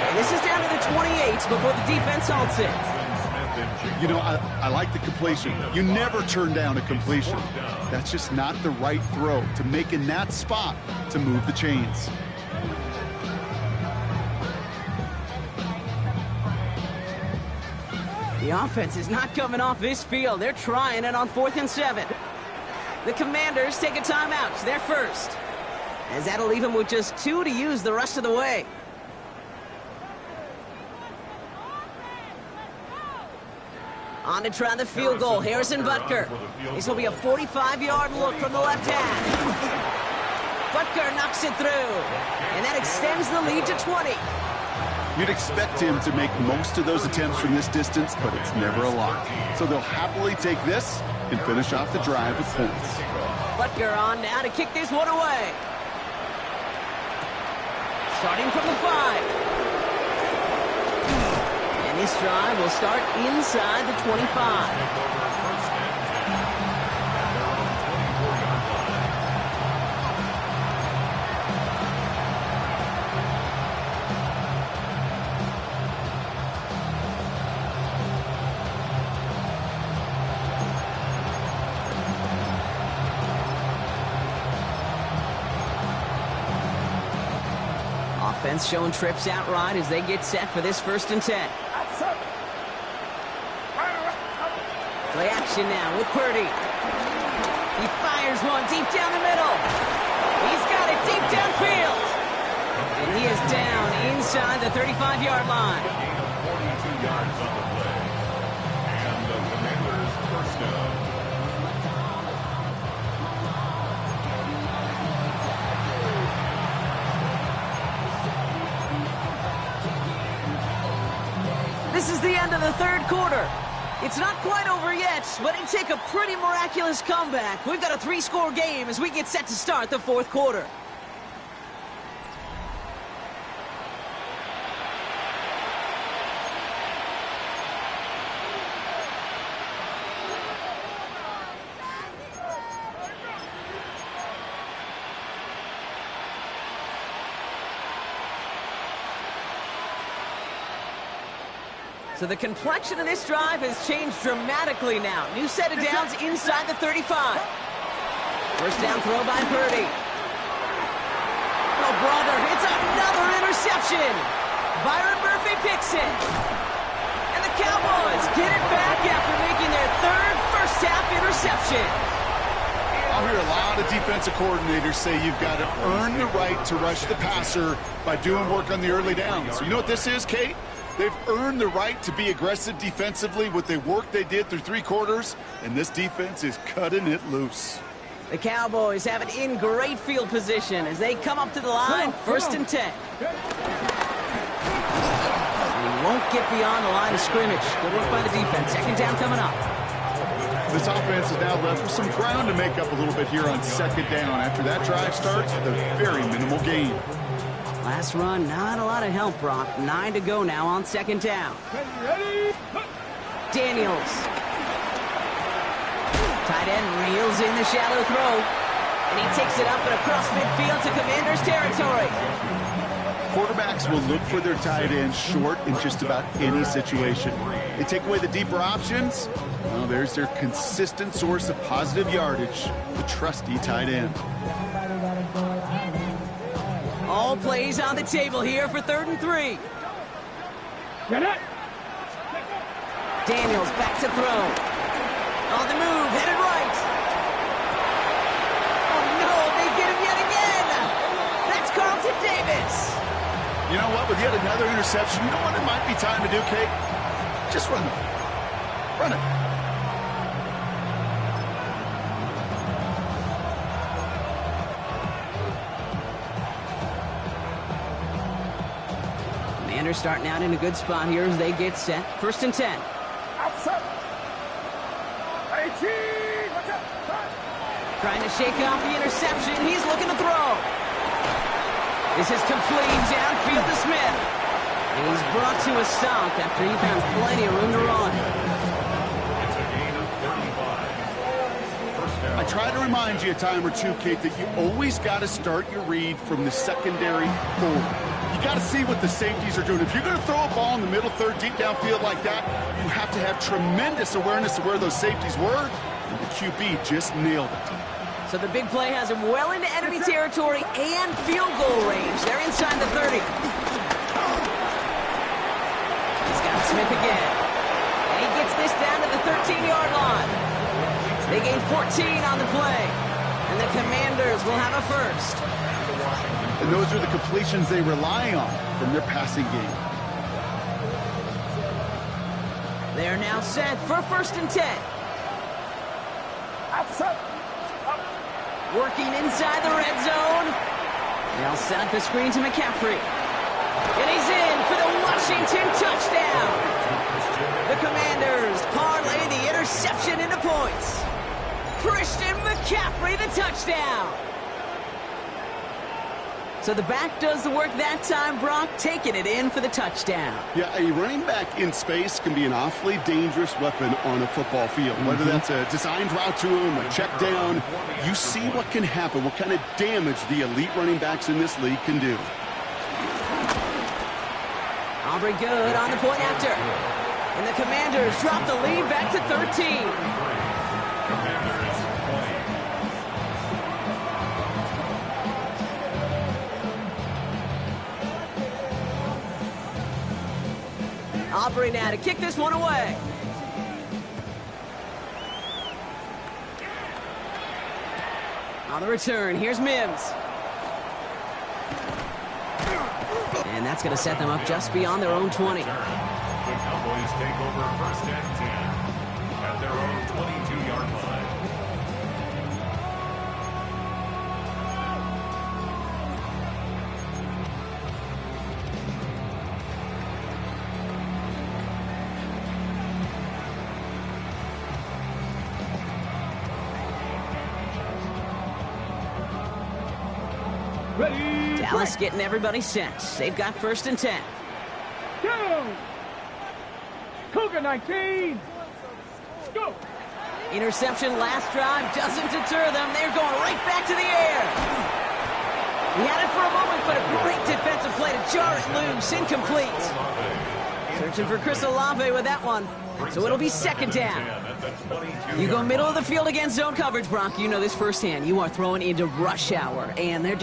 [SPEAKER 2] And this is down to the 28 before the defense halts it.
[SPEAKER 3] You know, I like the completion. You never turn down a completion. That's just not the right throw to make in that spot to move the chains.
[SPEAKER 2] The offense is not coming off this field. They're trying it on 4th and 7. The Commanders take a timeout. They're first, as that'll leave them with just 2 to use the rest of the way. On to try the field goal, Harrison Butker. This will be a 45-yard look from the left hand. Butker knocks it through, and that extends the lead to 20.
[SPEAKER 3] You'd expect him to make most of those attempts from this distance, but it's never a lock. So they'll happily take this and finish off the drive with points.
[SPEAKER 2] Butker on now to kick this one away. Starting from the 5. And this drive will start inside the 25. Offense showing trips out right as they get set for this 1st and 10. Play action now with Purdy. He fires one deep down the middle. He's got it deep downfield. And he is down inside the 35-yard line.
[SPEAKER 5] Gain of 42 yards on the play. And the Commanders' first down.
[SPEAKER 2] This is the end of the 3rd quarter. It's not quite over yet, but it take a pretty miraculous comeback. We've got a 3-score game as we get set to start the 4th quarter. So the complexion of this drive has changed dramatically now. New set of downs inside the 35. First down throw by Purdy. Oh, brother, it's another interception. Byron Murphy picks it. And the Cowboys get it back after making their 3rd first-half interception.
[SPEAKER 3] I'll hear a lot of defensive coordinators say you've got to earn the right to rush the passer by doing work on the early downs. You know what this is, Kate? They've earned the right to be aggressive defensively with the work they did through 3 quarters, and this defense is cutting it loose.
[SPEAKER 2] The Cowboys have it in great field position as they come up to the line, 1st and 10. And he won't get beyond the line of scrimmage. Good work by the defense. 2nd down coming up.
[SPEAKER 3] This offense is now left with some ground to make up a little bit here on 2nd down. After that drive starts, with a very minimal gain.
[SPEAKER 2] Last run, not a lot of help, Brock. 9 to go now on 2nd down. Daniels. Tight end reels in the shallow throw. And he takes it up and across midfield to Commanders territory.
[SPEAKER 3] Quarterbacks will look for their tight end short in just about any situation. They take away the deeper options. Well, there's their consistent source of positive yardage, the trusty tight end.
[SPEAKER 2] All plays on the table here for 3rd and 3. Daniels back to throw. On the move, headed right. Oh no, they get him yet again. That's Carlton Davis.
[SPEAKER 3] You know what, with yet another interception, you know what it might be time to do, Kate? Just run it. Run it.
[SPEAKER 2] Commanders starting out in a good spot here as they get set. 1st and 10. Trying to shake off the interception. He's looking to throw. This is complete downfield to Smith. And he's brought to a stop after he found plenty of room to run.
[SPEAKER 5] It's a gain of 35. First down.
[SPEAKER 3] I try to remind you a time or two, Kate, that you always got to start your read from the secondary forward. You got to see what the safeties are doing. If you're going to throw a ball in the middle third deep downfield like that, you have to have tremendous awareness of where those safeties were, and the QB just nailed it.
[SPEAKER 2] So the big play has him well into enemy territory and field goal range. They're inside the 30. He's got Smith again. And he gets this down to the 13-yard line. They gain 14 on the play. And the Commanders will have a first.
[SPEAKER 3] And those are the completions they rely on from their passing game.
[SPEAKER 2] They're now set for 1st and 10. Working inside the red zone. They'll set up the screen to McCaffrey. And he's in for the Washington touchdown. The Commanders parlay the interception into points. Christian McCaffrey, the touchdown. So the back does the work that time, Brock, taking it in for the touchdown.
[SPEAKER 3] Yeah, a running back in space can be an awfully dangerous weapon on a football field. Whether that's a designed route to him, a check down, you see what can happen, what kind of damage the elite running backs in this league can do.
[SPEAKER 2] Aubrey good on the point after. And the Commanders drop the lead back to 13.
[SPEAKER 5] Commanders 20.
[SPEAKER 2] Aubrey now to kick this one away. On the return, here's Mims. And that's going to set them up just beyond their own 20.
[SPEAKER 5] The Cowboys take over 1st and 10 at their own 22-yard line.
[SPEAKER 4] Ready.
[SPEAKER 2] Dallas getting everybody set. They've got 1st and 10.
[SPEAKER 4] Go. Cougar 19. Go.
[SPEAKER 2] Interception last drive doesn't deter them. They're going right back to the air. He had it for a moment, but a great defensive play to jar it loose. Incomplete. Searching for Chris Olave with that one. So it'll be 2nd down. You go middle of the field against zone coverage, Brock. You know this firsthand. You are throwing into rush hour, and there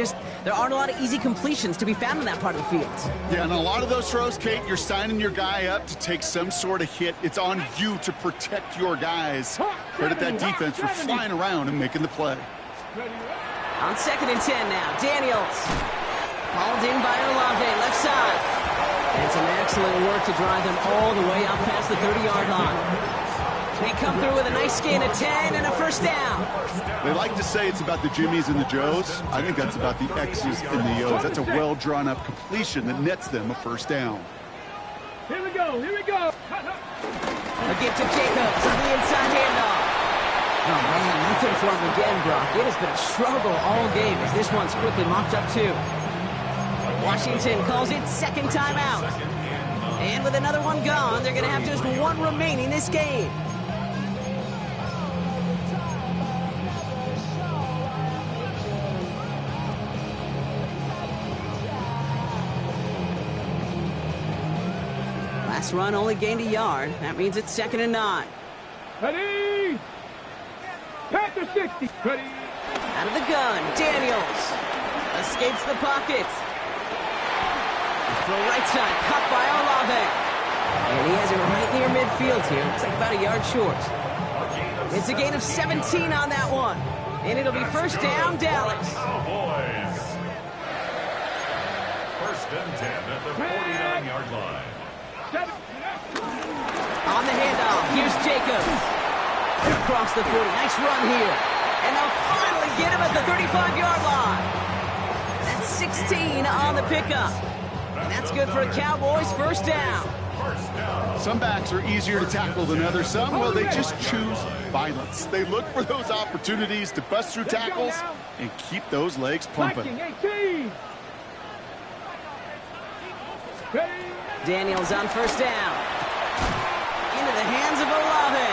[SPEAKER 2] aren't a lot of easy completions to be found in that part of the field.
[SPEAKER 3] Yeah, and a lot of those throws, Kate, you're signing your guy up to take some sort of hit. It's on you to protect your guys. Credit that defense for flying around and making the play.
[SPEAKER 2] On 2nd and 10 now, Daniels. Hauled in by Olave, left side. And some excellent work to drive them all the way out past the 30-yard line. They come through with a nice gain of 10 and a 1st down.
[SPEAKER 3] They like to say it's about the Jimmies and the Joes. I think that's about the X's and the O's. That's a well-drawn-up completion that nets them a 1st down.
[SPEAKER 4] Here we go. Here we go.
[SPEAKER 2] A give to Jacobs on the inside handoff. Oh, man, nothing for him again, Brock. It has been a struggle all game as this one's quickly mopped up, too. Washington calls it 2nd timeout. And with another one gone, they're going to have just one remaining this game. Last run only gained a yard. That means it's 2nd and 9.
[SPEAKER 4] Ready. Panther 60. Ready.
[SPEAKER 2] Out of the gun, Daniels escapes the pocket. For right side, cut by Olave. And he has it right near midfield here. Looks like about a yard short. It's a gain of 17 on that one. And it'll be 1st down, Dallas.
[SPEAKER 5] Cowboys. 1st and 10 at the 49-yard line.
[SPEAKER 2] On the handoff, here's Jacobs. Across the 40, nice run here. And they'll finally get him at the 35-yard line. That's 16 on the pickup. And that's good for a Cowboys 1st down.
[SPEAKER 3] Some backs are easier to tackle than others. Some, well, they just choose violence. They look for those opportunities to bust through tackles and keep those legs pumping.
[SPEAKER 2] Daniels on first down. Into the hands of Olave.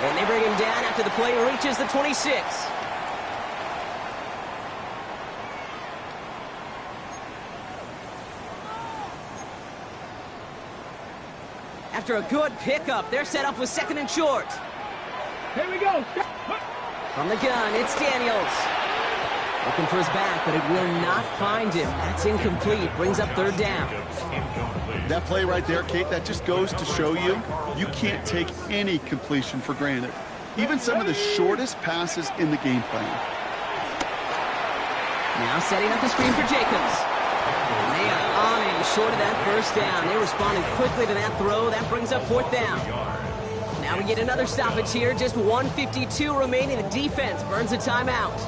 [SPEAKER 2] And they bring him down after the play reaches the 26. After a good pickup, they're set up with 2nd and short.
[SPEAKER 4] Here we go.
[SPEAKER 2] From the gun, it's Daniels. Looking for his back, but it will not find him. That's incomplete. Brings up 3rd down.
[SPEAKER 3] That play right there, Kate, that just goes to show you, you can't take any completion for granted. Even some of the shortest passes in the game plan.
[SPEAKER 2] Now setting up the screen for Jacobs. And they are on him short of that 1st down. They responded quickly to that throw. That brings up 4th down. Now we get another stoppage here. Just 1:52 remaining. The defense burns a timeout.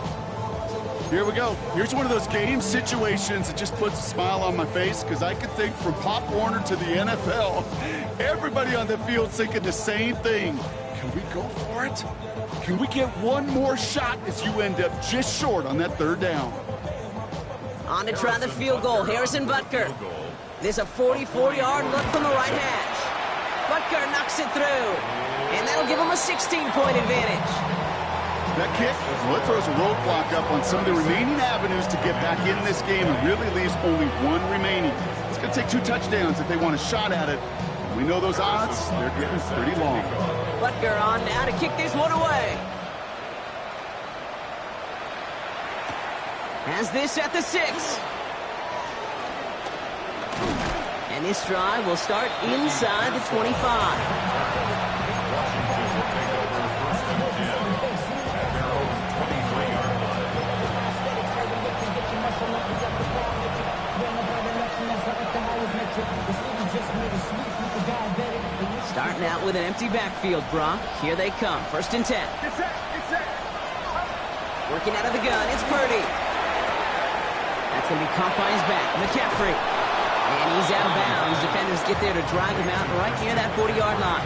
[SPEAKER 3] Here we go. Here's one of those game situations that just puts a smile on my face because I can think from Pop Warner to the NFL. Everybody on the field thinking the same thing. Can we go for it? Can we get one more shot as you end up just short on that 3rd down?
[SPEAKER 2] On to try the field goal. Harrison Butker. There's a 44-yard look from the right hash. Butker knocks it through. And that'll give him a 16-point advantage.
[SPEAKER 3] That kick, well, it throws a roadblock up on some of the remaining avenues to get back in this game and really leaves only one remaining. It's going to take 2 touchdowns if they want a shot at it. We know those odds, they're getting pretty long.
[SPEAKER 2] Butker on now to kick this one away. Has this at the 6. And this drive will start inside the 25. Starting out with an empty backfield, Brock. Here they come. 1st and 10. Working out of the gun, it's Purdy. That's going to be caught by his back. McCaffrey. And he's out of bounds. Defenders get there to drive him out right near that 40-yard line.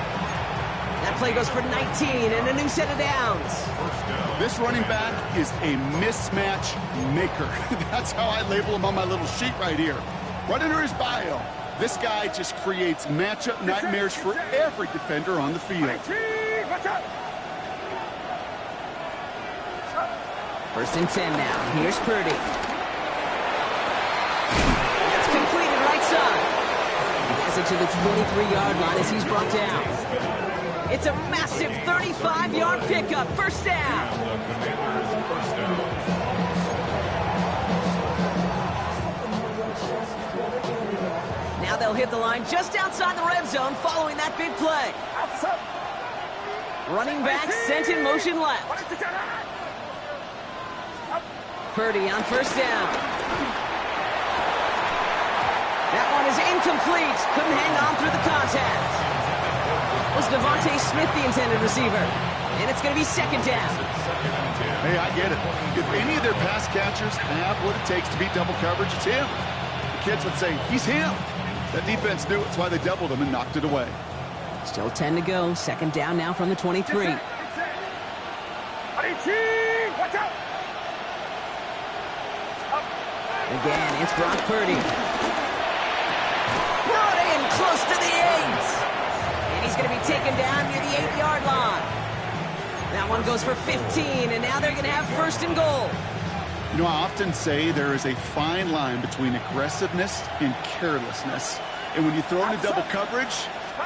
[SPEAKER 2] That play goes for 19 and a new set of downs.
[SPEAKER 3] This running back is a mismatch maker. That's how I label him on my little sheet right here. Right under his bio. This guy just creates matchup nightmares for every defender on the field.
[SPEAKER 2] 1st and 10 now. Here's Purdy. That's completed right side. He has it to the 23-yard line as he's brought down. It's a massive 35-yard pickup. 1st down. Now they'll hit the line just outside the red zone following that big play. Running back sent in motion left. Purdy on 1st down. That one is incomplete. Couldn't hang on through the contact. Was Devontae Smith the intended receiver? And it's going to be 2nd down.
[SPEAKER 3] Hey, I get it. If any of their pass catchers have what it takes to beat double coverage, it's him. The kids would say, he's him. That defense knew it. That's why they doubled him and knocked it away.
[SPEAKER 2] Still 10 to go. 2nd down now from the 23.
[SPEAKER 4] Watch out!
[SPEAKER 2] Again, it's Brock Purdy. Brought in close to the 8. And he's going to be taken down near the 8-yard line. That one goes for 15, and now they're going to have 1st and goal.
[SPEAKER 3] You know, I often say there is a fine line between aggressiveness and carelessness. And when you throw in a double coverage,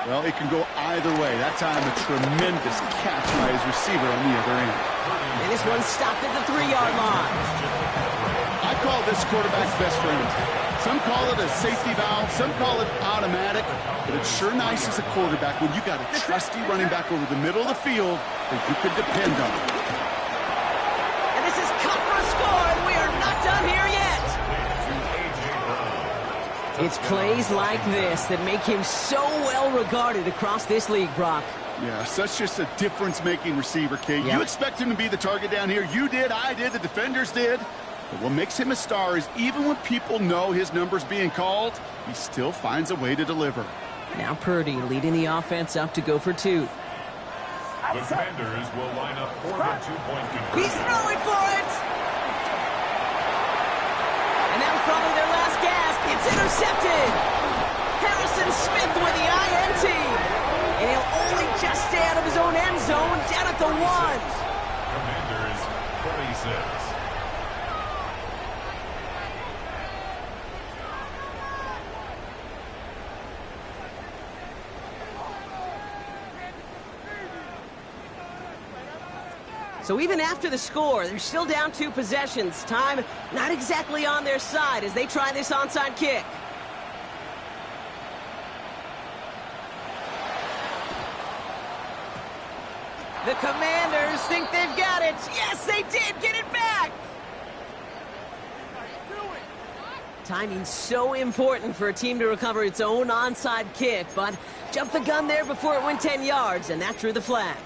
[SPEAKER 3] well, it can go either way. That time, a tremendous catch by his receiver on the other end.
[SPEAKER 2] And this one stopped at the 3-yard line.
[SPEAKER 3] I call this quarterback's best friend. Some call it a safety valve, some call it automatic, but it's sure nice as a quarterback when you got a trusty running back over the middle of the field that you could depend on.
[SPEAKER 2] And this is cut for a score, and we are not done here yet. It's plays like this that make him so well regarded across this league, Brock.
[SPEAKER 3] Yeah, such just a difference-making receiver, Kate.
[SPEAKER 2] Yep.
[SPEAKER 3] You expect him to be the target down here. You did, I did, the defenders did. But what makes him a star is even when people know his number's being called, he still finds a way to deliver.
[SPEAKER 2] Now Purdy leading the offense up to go for 2.
[SPEAKER 5] The defenders will line up for the 2-point conversion.
[SPEAKER 2] He's throwing for it! And that was probably their last gasp. It's intercepted! Harrison Harrison Smith with the INT. And he'll only just stay out of his own end zone, down at the 1.
[SPEAKER 5] Commanders 46.
[SPEAKER 2] So even after the score, they're still down 2 possessions. Time not exactly on their side as they try this onside kick. The Commanders think they've got it. Yes, they did. Get it back. Timing's so important for a team to recover its own onside kick, but jumped the gun there before it went 10 yards, and that drew the flag.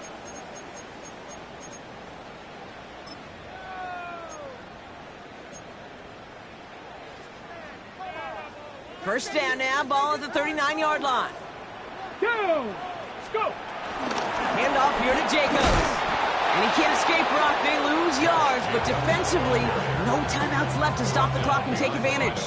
[SPEAKER 2] First down now, ball at the 39-yard line.
[SPEAKER 4] Down. Let's go.
[SPEAKER 2] Hand off here to Jacobs. And he can't escape Brock. They lose yards, but defensively, no timeouts left to stop the clock and take advantage.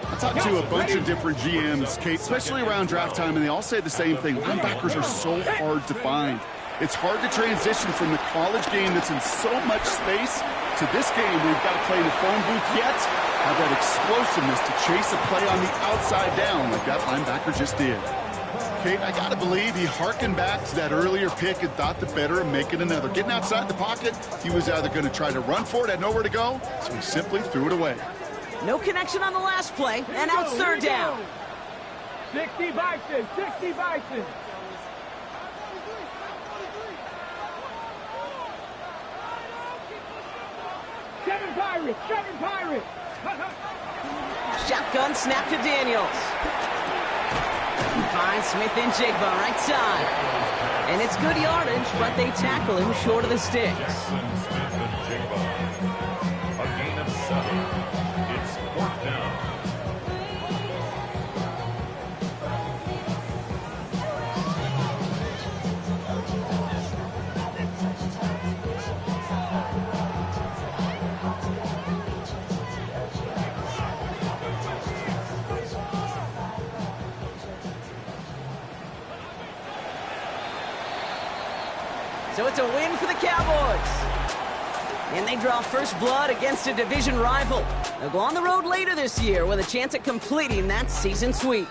[SPEAKER 3] I talked to a bunch of different GMs, Kate, especially around draft time, and they all say the same thing. Linebackers are so hard to find. It's hard to transition from the college game that's in so much space to this game where you've got to play in the phone booth yet have that explosiveness to chase a play on the outside down like that linebacker just did. Kate, I got to believe he hearkened back to that earlier pick and thought the better of making another. Getting outside the pocket, he was either going to try to run for it, had nowhere to go, so he simply threw it away.
[SPEAKER 2] No connection on the last play, and now it's third down.
[SPEAKER 4] 60 Bison, 60 Bison. Seven Pirates.
[SPEAKER 2] Shotgun snap to Daniels. Finds Smith and Jigba right side. And it's good yardage, but they tackle him short of the sticks.
[SPEAKER 5] Smith and Jigba. A gain of 7. It's 4th down.
[SPEAKER 2] So it's a win for the Cowboys. And they draw first blood against a division rival. They'll go on the road later this year with a chance at completing that season sweep.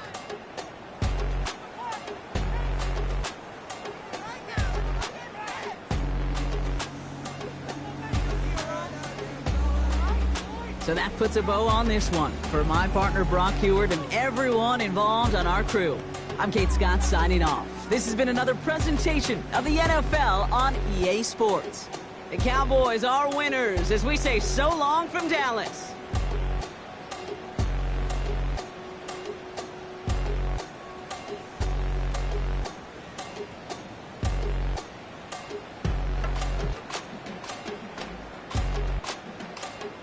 [SPEAKER 2] So that puts a bow on this one. For my partner Brock Heward and everyone involved on our crew, I'm Kate Scott signing off. This has been another presentation of the NFL on EA Sports. The Cowboys are winners as we say so long from Dallas.